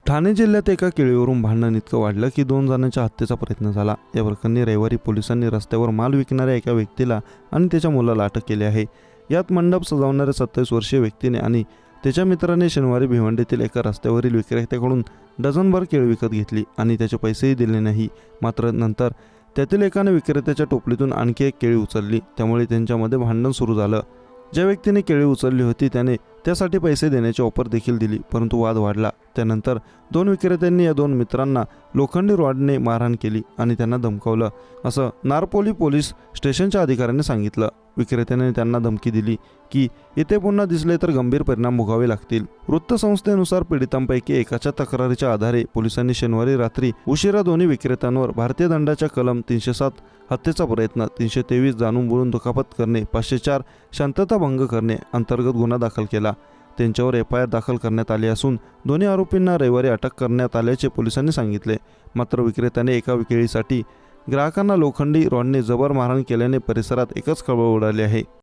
ठाणे जिल्ह्यात एका केळीवरून भांडण इतकं वाढलं की 2 जणांच्या हत्येचा प्रयत्न झाला। या प्रकरणी रविवारी पोलिसांनी रस्त्यावर माल विकणाऱ्या एका व्यक्तीला आणि त्याच्या मुलाला अटक केली आहे। यात मंडप सजवणाऱ्या 27 वर्षीय व्यक्तीने आणि त्याच्या मित्राने शनिवारी भिवंडीतील एका रस्त्यावरील विक्रेत्याकडून डझनभर केळी विकत घेतली आणि त्याचे पैसेही दिले नाही। मात्र नंतर त्यातील एकाने विक्रेत्याच्या टोपलीतून आणखी एक केळी उचलली, त्यामुळे त्यांच्यामध्ये भांडण सुरू झालं। ज्या व्यक्तीने केळी उचलली होती त्याने त्यासाठी पैसे देण्याची ऑफर देखील दिली, परंतु वाद वाढला। त्यानंतर 2 विक्रेत्यांनी या 2 मित्रांना लोखंडी रॉडने मारहाण केली आणि त्यांना धमकावलं, असं नारपोली पोलीस स्टेशनच्या अधिकाऱ्यांनी सांगितलं। विक्रेत्याने त्यांना धमकी दिली की इथे पुन्हा दिसले तर गंभीर परिणाम भोगावे लागतील। वृत्तसंस्थेनुसार पीडितांपैकी एकाच्या तक्रारीच्या आधारे पोलिसांनी शनिवारी रात्री उशिरा दोन्ही विक्रेत्यांवर भारतीय दंडाच्या कलम 307 हत्येचा प्रयत्न, 323 जाणून बुडून दुखापत करणे, 504 शांतता भंग करणे अंतर्गत गुन्हा दाखल केला। त्यांच्यावर FIR दाखल करण्यात आली असून दोन्ही आरोपींना रविवारी अटक करण्यात आल्याचे पोलिसांनी सांगितले। मात्र विक्रेत्याने एका केळीसाठी ग्राहकांना लोखंडी रॉडने जबर मारहाण केल्याने परिसरात एकच खळबळ उडाली आहे।